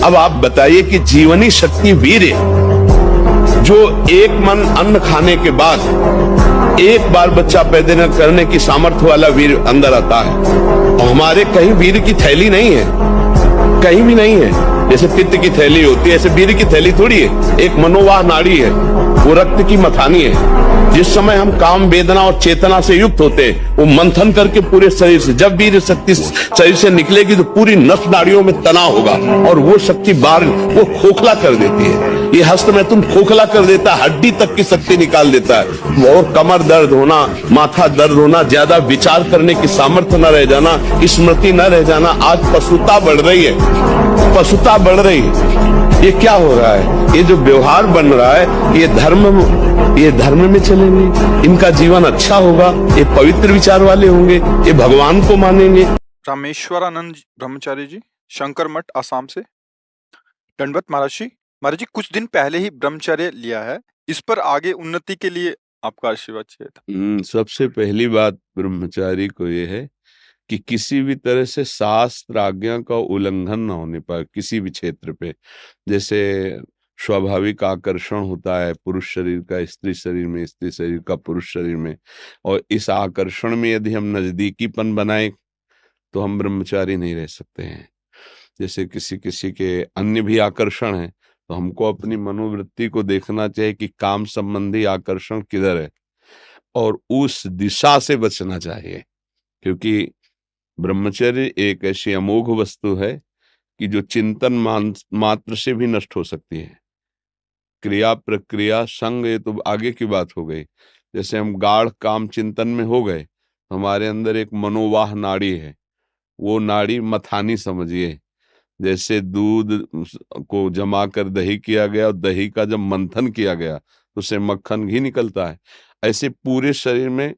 अब आप बताइए कि जीवनी शक्ति वीर्य, जो एक मन अन्न खाने के बाद एक बार बच्चा पैदा करने की सामर्थ्य वाला वीर अंदर आता है, और हमारे कहीं वीर की थैली नहीं है, कहीं भी नहीं है। जैसे पित्त की थैली होती है, ऐसे वीर की थैली थोड़ी है। एक मनोवाह नाड़ी है, वो रक्त की मथानी है। जिस समय हम काम, वेदना और चेतना से युक्त होते हैं, वो मंथन करके पूरे शरीर से, जब वीर शक्ति शरीर से निकलेगी तो पूरी नस नाड़ियों में तनाव होगा, और वो शक्ति बाहर वो खोखला कर देती है। ये हस्त में तुम खोखला कर देता है, हड्डी तक की शक्ति निकाल देता है। और कमर दर्द होना, माथा दर्द होना, ज्यादा विचार करने की सामर्थ्य न रह जाना, स्मृति न रह जाना। आज पशुता बढ़ रही है, पशुता बढ़ रही है। ये क्या हो रहा है? ये जो व्यवहार बन रहा है, ये धर्म में चलेंगे, इनका जीवन अच्छा होगा, ये पवित्र विचार वाले होंगे, ये भगवान को मानेंगे। रामेश्वरानंद ब्रह्मचारी जी, शंकर मठ, आसाम से। दंडवत महाराज जी। महाराज जी, कुछ दिन पहले ही ब्रह्मचर्य लिया है, इस पर आगे उन्नति के लिए आपका आशीर्वाद चाहिए था। सबसे पहली बात ब्रह्मचारी को ये है कि किसी भी तरह से शास्त्र आज्ञा का उल्लंघन ना होने पाए किसी भी क्षेत्र पे। जैसे स्वाभाविक आकर्षण होता है पुरुष शरीर का स्त्री शरीर में, स्त्री शरीर का पुरुष शरीर में, और इस आकर्षण में यदि हम नजदीकीपन बनाए तो हम ब्रह्मचारी नहीं रह सकते हैं। जैसे किसी किसी के अन्य भी आकर्षण है, तो हमको अपनी मनोवृत्ति को देखना चाहिए कि काम संबंधी आकर्षण किधर है, और उस दिशा से बचना चाहिए। क्योंकि ब्रह्मचर्य एक ऐसी अमोघ वस्तु है कि जो चिंतन मात्र से भी नष्ट हो सकती है। क्रिया प्रक्रिया संग, ये तो आगे की बात हो गई। जैसे हम गाढ़ काम चिंतन में हो गए, तो हमारे अंदर एक मनोवाह नाड़ी है, वो नाड़ी मथानी समझिए। जैसे दूध को जमा कर दही किया गया, और दही का जब मंथन किया गया तो उससे मक्खन घी निकलता है। ऐसे पूरे शरीर में,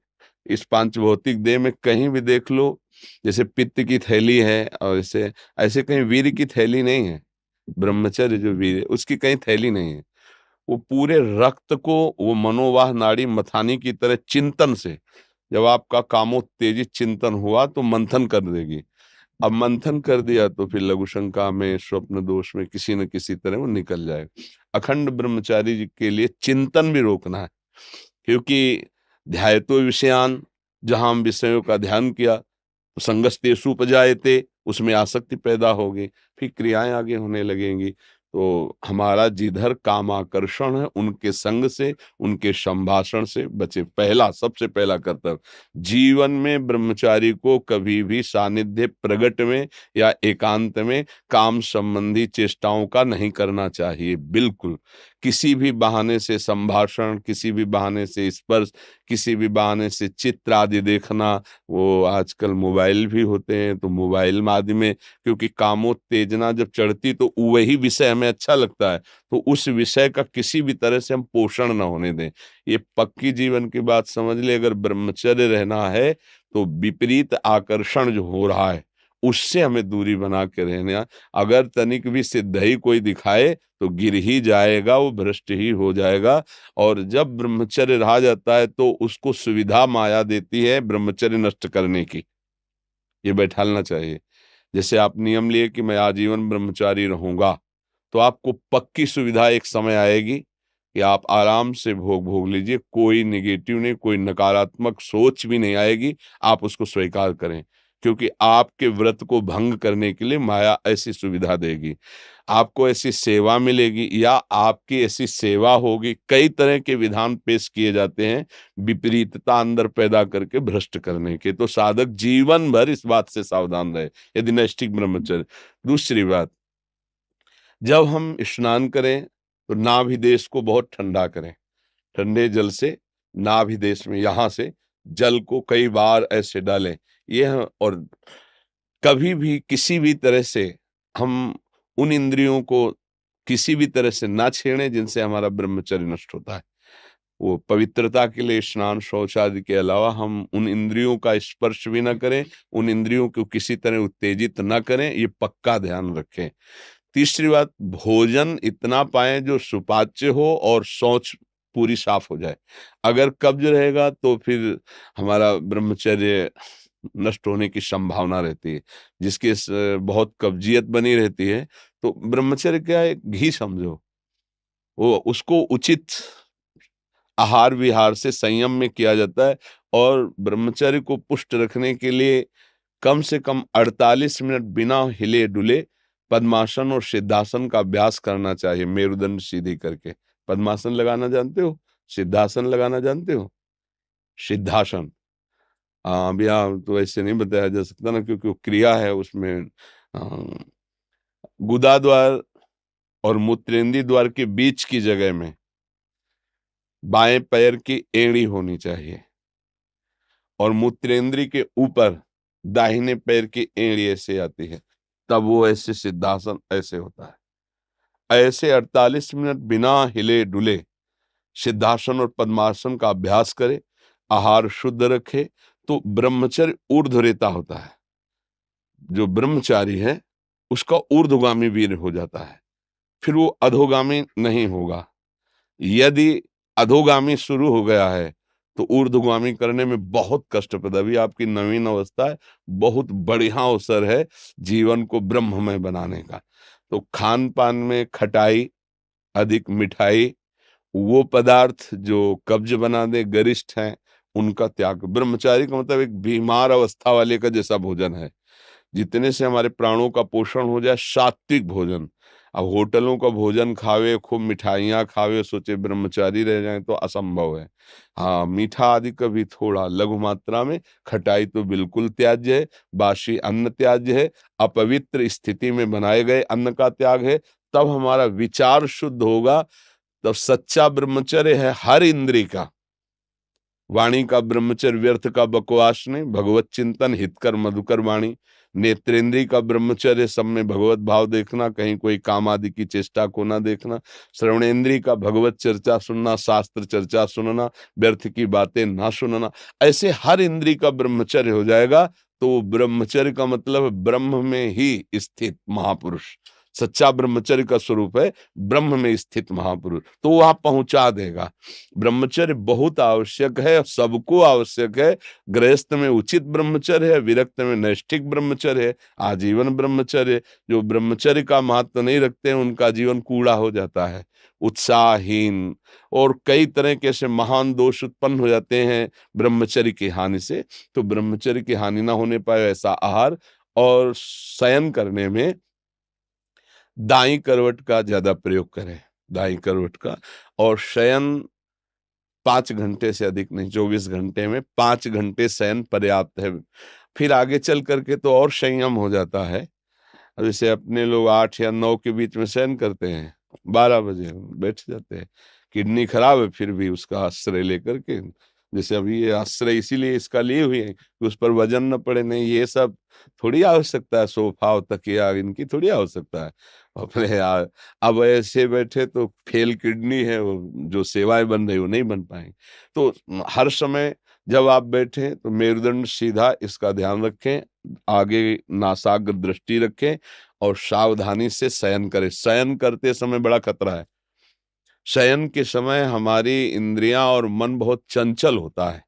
इस पांच भौतिक देह में कहीं भी देख लो, जैसे पित्त की थैली है, और ऐसे ऐसे कहीं वीर की थैली नहीं है। ब्रह्मचर्य जो वीर है उसकी कहीं थैली नहीं है। वो पूरे रक्त को वो मनोवाह नाड़ी मथानी की तरह चिंतन से, जब आपका कामोत्तेजित चिंतन हुआ तो मंथन कर देगी। अब मंथन कर दिया तो फिर लघु शंका में, स्वप्न दोष में किसी न किसी तरह वो निकल जाए। अखंड ब्रह्मचारी जी के लिए चिंतन भी रोकना है, क्योंकि ध्यायतो विषयान, जहां हम विषयों का ध्यान किया तो संगस्तेषु उपजायते, उसमें आसक्ति पैदा होगी, फिर क्रियाएं आगे होने लगेंगी। तो हमारा जिधर कामाकर्षण है उनके संग से, उनके संभाषण से बचे। पहला, सबसे पहला कर्तव्य, जीवन में ब्रह्मचारी को कभी भी सानिध्य प्रगट में या एकांत में काम संबंधी चेष्टाओं का नहीं करना चाहिए। बिल्कुल किसी भी बहाने से संभाषण, किसी भी बहाने से स्पर्श, किसी भी बहाने से चित्र आदि देखना, वो आजकल मोबाइल भी होते हैं तो मोबाइल आदि में, क्योंकि कामोत्तेजना जब चढ़ती तो वही विषय हमें अच्छा लगता है, तो उस विषय का किसी भी तरह से हम पोषण न होने दें। ये पक्की जीवन की बात समझ ले। अगर ब्रह्मचर्य रहना है तो विपरीत आकर्षण जो हो रहा है उससे हमें दूरी बना के रहना। अगर तनिक भी सिद्धि कोई दिखाए तो गिर ही जाएगा, वो भ्रष्ट ही हो जाएगा। और जब ब्रह्मचर्य रहा जाता है तो उसको सुविधा माया देती है ब्रह्मचर्य नष्ट करने की, ये बैठालना चाहिए। जैसे आप नियम लिए कि मैं आजीवन ब्रह्मचारी रहूंगा, तो आपको पक्की सुविधा एक समय आएगी कि आप आराम से भोग लीजिए, कोई निगेटिव नहीं, कोई नकारात्मक सोच भी नहीं आएगी। आप उसको स्वीकार करें, क्योंकि आपके व्रत को भंग करने के लिए माया ऐसी सुविधा देगी। आपको ऐसी सेवा मिलेगी या आपकी ऐसी सेवा होगी, कई तरह के विधान पेश किए जाते हैं विपरीतता अंदर पैदा करके भ्रष्ट करने के। तो साधक जीवन भर इस बात से सावधान रहे यदि नैष्ठिक ब्रह्मचर्य। दूसरी बात, जब हम स्नान करें तो नाभि देश को बहुत ठंडा करें। ठंडे जल से नाभि देश में, यहाँ से जल को कई बार ऐसे डालें। और कभी भी किसी भी तरह से हम उन इंद्रियों को किसी भी तरह से ना छेड़ें जिनसे हमारा ब्रह्मचर्य नष्ट होता है। वो पवित्रता के लिए स्नान शौच आदि के अलावा हम उन इंद्रियों का स्पर्श भी ना करें, उन इंद्रियों को किसी तरह उत्तेजित ना करें, ये पक्का ध्यान रखें। तीसरी बात, भोजन इतना पाएं जो सुपाच्य हो और शौच पूरी साफ हो जाए। अगर कब्ज रहेगा तो फिर हमारा ब्रह्मचर्य नष्ट होने की संभावना रहती है। जिसके बहुत कब्जियत बनी रहती है तो ब्रह्मचर्य क्या है, घी समझो, वो उसको उचित आहार विहार से संयम में किया जाता है। और ब्रह्मचर्य को पुष्ट रखने के लिए कम से कम 48 मिनट बिना हिले डुले पद्मासन और सिद्धासन का अभ्यास करना चाहिए, मेरुदंड सीधी करके। पद्मासन लगाना जानते हो? सिद्धासन लगाना जानते हो? सिद्धासन, हाँ, अभी तो ऐसे नहीं बताया जा सकता ना, क्योंकि वो क्रिया है उसमें। गुदा द्वार और मूत्रेंद्रीय द्वार के बीच की जगह में बाएं पैर की एड़ी होनी चाहिए, और मूत्रेंद्रीय के ऊपर दाहिने पैर की एड़ी ऐसे आती है, तब वो ऐसे सिद्धासन ऐसे होता है। ऐसे 48 मिनट बिना हिले डुले सिद्धासन और पद्मासन का अभ्यास करे, आहार शुद्ध रखे, तो ब्रह्मचर्य ऊर्ध्वरेता होता है। जो ब्रह्मचारी है उसका ऊर्ध्वगामी वीर हो जाता है, फिर वो अधोगामी नहीं होगा। यदि अधोगामी शुरू हो गया है तो ऊर्ध्वगामी करने में बहुत कष्टप्रद। अभी आपकी नवीन अवस्था है, बहुत बढ़िया अवसर है जीवन को ब्रह्ममय बनाने का। तो खान पान में खटाई, अधिक मिठाई, वो पदार्थ जो कब्ज बना दे, गरिष्ठ हैं, उनका त्याग। ब्रह्मचारी का मतलब एक बीमार अवस्था वाले का जैसा भोजन है, जितने से हमारे प्राणों का पोषण हो जाए, सात्विक भोजन। अब होटलों का भोजन खावे, खूब मिठाइयाँ खावे, सोचे ब्रह्मचारी रह जाए तो असंभव है। हाँ, मीठा आदि कभी थोड़ा लघु मात्रा में, खटाई तो बिल्कुल त्याज्य है, बासी अन्न त्याज्य है, अपवित्र स्थिति में बनाए गए अन्न का त्याग है। तब हमारा विचार शुद्ध होगा, तब सच्चा ब्रह्मचर्य है हर इंद्रिय का। वाणी का ब्रह्मचर्य व्यर्थ का बकवास नहीं, भगवत चिंतन हितकर मधुकर वाणी। नेत्रेंद्रिय का ब्रह्मचर्य सब में भगवत भाव देखना, कहीं कोई काम आदि की चेष्टा को ना देखना। श्रवणेन्द्रिय का भगवत चर्चा सुनना, शास्त्र चर्चा सुनना, व्यर्थ की बातें ना सुनना। ऐसे हर इंद्रिय का ब्रह्मचर्य हो जाएगा, तो ब्रह्मचर्य का मतलब है ब्रह्म में ही स्थित महापुरुष। सच्चा ब्रह्मचर्य का स्वरूप है ब्रह्म में स्थित महापुरुष, तो वहां पहुंचा देगा। ब्रह्मचर्य बहुत आवश्यक है, सबको आवश्यक है। गृहस्थ में उचित ब्रह्मचर्य है, विरक्त में नैष्ठिक ब्रह्मचर्य है, आजीवन ब्रह्मचर्य। जो ब्रह्मचर्य का महत्व नहीं रखते हैं उनका जीवन कूड़ा हो जाता है, उत्साहहीन, और कई तरह के ऐसे महान दोष उत्पन्न हो जाते हैं ब्रह्मचर्य की हानि से। तो ब्रह्मचर्य की हानि ना होने पाए ऐसा आहार, और शयन करने में दाई करवट का ज्यादा प्रयोग करें, दाई करवट का। और शयन 5 घंटे से अधिक नहीं, 24 घंटे में 5 घंटे शयन पर्याप्त है। फिर आगे चल करके तो और संयम हो जाता है। अब जैसे अपने लोग 8 या 9 के बीच में शयन करते हैं, 12 बजे बैठ जाते हैं। किडनी खराब है फिर भी उसका आश्रय लेकर के, जैसे अभी ये आश्रय इसीलिए इसका लिए हुए हैं कि उस पर वजन न पड़े। नहीं, ये सब थोड़ी आवश्यकता है, सोफा और तकिया इनकी थोड़ी आवश्यकता है अपने यार। अब ऐसे बैठे तो फेल किडनी है, वो जो सेवाएं बन रही वो नहीं बन पाएंगी। तो हर समय जब आप बैठे तो मेरुदंड सीधा, इसका ध्यान रखें, आगे नासाग्र दृष्टि रखें, और सावधानी से शयन करें। शयन करते समय बड़ा खतरा है। शयन के समय हमारी इंद्रियां और मन बहुत चंचल होता है।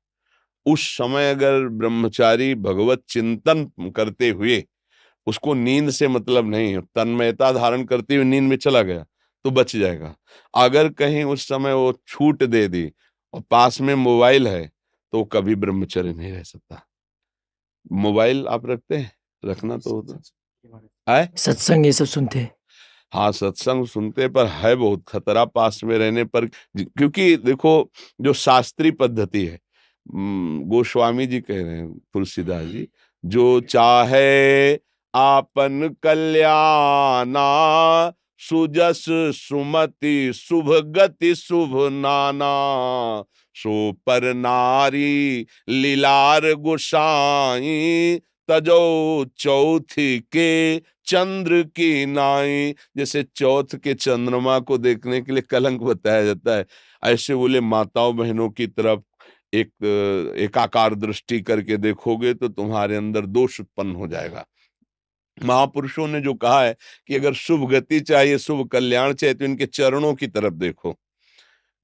उस समय अगर ब्रह्मचारी भगवत चिंतन करते हुए, उसको नींद से मतलब नहीं है, तन्मयता धारण करते हुए नींद में चला गया तो बच जाएगा। अगर कहीं उस समय वो छूट दे दी और पास में मोबाइल है, तो वो कभी ब्रह्मचर्य नहीं रह सकता। मोबाइल आप रखते हैं? रखना तो होता है। सत्संग ये सब सुनते हैं। हाँ, सत्संग सुनते, पर है बहुत खतरा पास में रहने पर। क्योंकि देखो, जो शास्त्रीय पद्धति है, गोस्वामी जी कह रहे हैं, तुलसीदास जी, जो चाहे आपन कल्याणा, सुजस सुमति शुभ गति शुभ नाना, सो पर नारी लीलार गोसाई, तजो चौथी के चंद्र की नाई। जैसे चौथ के चंद्रमा को देखने के लिए कलंक बताया जाता है, ऐसे बोले माताओं बहनों की तरफ एक एकाकार दृष्टि करके देखोगे तो तुम्हारे अंदर दोष उत्पन्न हो जाएगा। महापुरुषों ने जो कहा है कि अगर शुभ गति चाहिए, शुभ कल्याण चाहिए, तो इनके चरणों की तरफ देखो।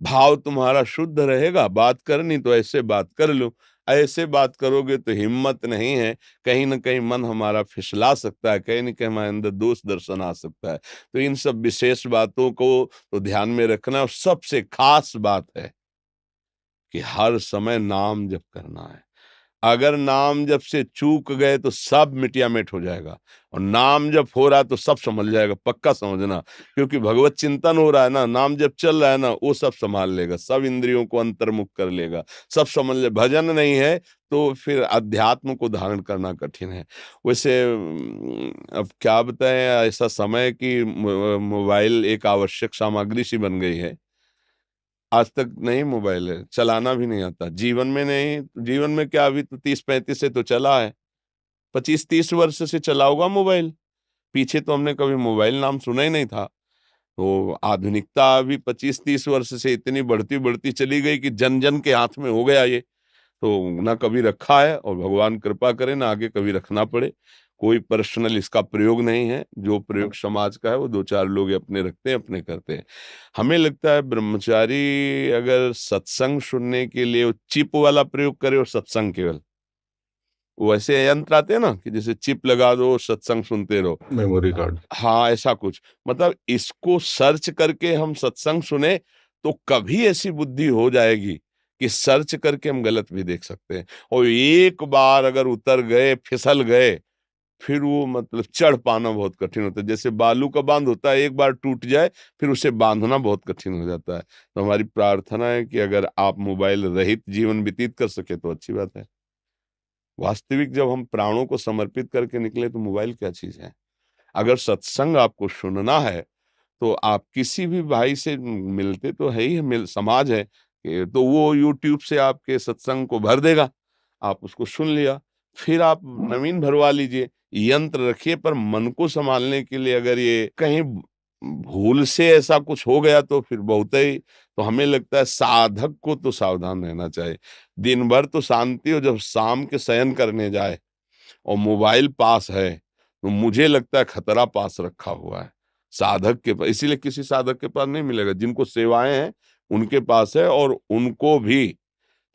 भाव तुम्हारा शुद्ध रहेगा, बात करनी तो ऐसे बात कर लो। ऐसे बात करोगे तो हिम्मत नहीं है, कहीं ना कहीं मन हमारा फिसला सकता है, कहीं ना कहीं हमारे अंदर दोष दर्शन आ सकता है। तो इन सब विशेष बातों को तो ध्यान में रखना। और सबसे खास बात है कि हर समय नाम जप करना है। अगर नाम जप से चूक गए तो सब मिटिया मिट हो जाएगा, और नाम जप हो रहा है तो सब समझ जाएगा, पक्का समझना। क्योंकि भगवत चिंतन हो रहा है ना, नाम जप चल रहा है ना, वो सब संभाल लेगा, सब इंद्रियों को अंतर्मुख कर लेगा, सब समझ ले। भजन नहीं है तो फिर अध्यात्म को धारण करना कठिन है। वैसे अब क्या बताएं, ऐसा समय कि मोबाइल एक आवश्यक सामग्री सी बन गई है। आज तक नहीं मोबाइल है, चलाना भी नहीं आता, जीवन में नहीं। जीवन में क्या, अभी तो 30-35 से तो चला है, 25-30 वर्ष से चला होगा मोबाइल। पीछे तो हमने कभी मोबाइल नाम सुना ही नहीं था। तो आधुनिकता अभी 25-30 वर्ष से इतनी बढ़ती बढ़ती चली गई कि जन जन के हाथ में हो गया ये। तो ना कभी रखा है, और भगवान कृपा करे ना आगे कभी रखना पड़े। कोई पर्सनल इसका प्रयोग नहीं है, जो प्रयोग समाज का है वो 2-4 लोग अपने रखते हैं, अपने करते हैं। हमें लगता है ब्रह्मचारी अगर सत्संग सुनने के लिए वो चिप वाला प्रयोग करे और सत्संग केवल, वो ऐसे यंत्र आते हैं ना कि जैसे चिप लगा दो सत्संग सुनते रहो, मेमोरी कार्ड। हाँ ऐसा कुछ। मतलब इसको सर्च करके हम सत्संग सुने तो कभी ऐसी बुद्धि हो जाएगी कि सर्च करके हम गलत भी देख सकते हैं। और एक बार अगर उतर गए, फिसल गए, फिर वो मतलब चढ़ पाना बहुत कठिन होता है। जैसे बालू का बांध होता है, एक बार टूट जाए फिर उसे बांधना बहुत कठिन हो जाता है। तो हमारी प्रार्थना है कि अगर आप मोबाइल रहित जीवन व्यतीत कर सके तो अच्छी बात है। वास्तविक जब हम प्राणों को समर्पित करके निकले तो मोबाइल क्या चीज है। अगर सत्संग आपको सुनना है तो आप किसी भी भाई से मिलते तो है ही, मिल समाज है तो वो यूट्यूब से आपके सत्संग को भर देगा, आप उसको सुन लिया। फिर आप नवीन भरवा लीजिए, यंत्र रखिए, पर मन को संभालने के लिए अगर ये कहीं भूल से ऐसा कुछ हो गया तो फिर बहुत ही, तो हमें लगता है साधक को तो सावधान रहना चाहिए। दिन भर तो शांति हो, जब शाम के शयन करने जाए और मोबाइल पास है तो मुझे लगता है खतरा पास रखा हुआ है साधक के पास। इसीलिए किसी साधक के पास नहीं मिलेगा, जिनको सेवाएं हैं उनके पास है। और उनको भी,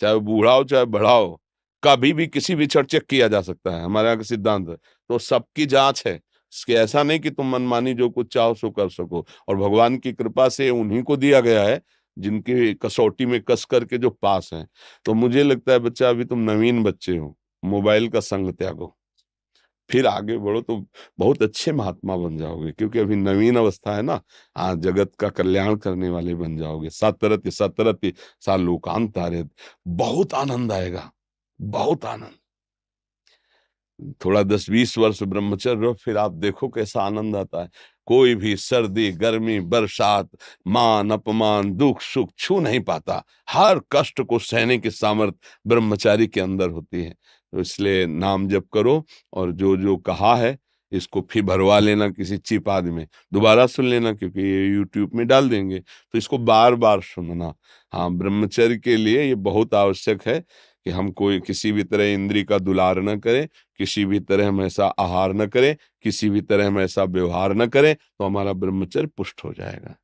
चाहे वो बूढ़ा हो चाहे बड़ा हो, कभी भी किसी भी क्षण चेक किया जा सकता है, हमारे यहाँ का सिद्धांत है। तो सबकी जांच है, इसके ऐसा नहीं कि तुम मनमानी जो कुछ चाहो सो कर सको। और भगवान की कृपा से उन्हीं को दिया गया है जिनकी कसौटी में कस करके जो पास हैं। तो मुझे लगता है बच्चा, अभी तुम नवीन बच्चे हो, मोबाइल का संग त्यागो, फिर आगे बढ़ो तो बहुत अच्छे महात्मा बन जाओगे। क्योंकि अभी नवीन अवस्था है ना, आज जगत का कल्याण करने वाले बन जाओगे। सतरति सतरति सा लोकांतारे, बहुत आनंद आएगा, बहुत आनंद। थोड़ा 10-20 वर्ष ब्रह्मचर्य रहो, फिर आप देखो कैसा आनंद आता है। कोई भी सर्दी गर्मी बरसात, मान अपमान दुख सुख छू नहीं पाता। हर कष्ट को सहने की सामर्थ ब्रह्मचारी के अंदर होती है। तो इसलिए नाम जप करो, और जो जो कहा है इसको फिर भरवा लेना किसी चिप आदि में, दोबारा सुन लेना, क्योंकि ये यूट्यूब में डाल देंगे तो इसको बार बार सुनना। हाँ, ब्रह्मचर्य के लिए ये बहुत आवश्यक है कि हम कोई किसी भी तरह इंद्री का दुलार न करें, किसी भी तरह हम ऐसा आहार न करें, किसी भी तरह हम ऐसा व्यवहार न करें, तो हमारा ब्रह्मचर्य पुष्ट हो जाएगा।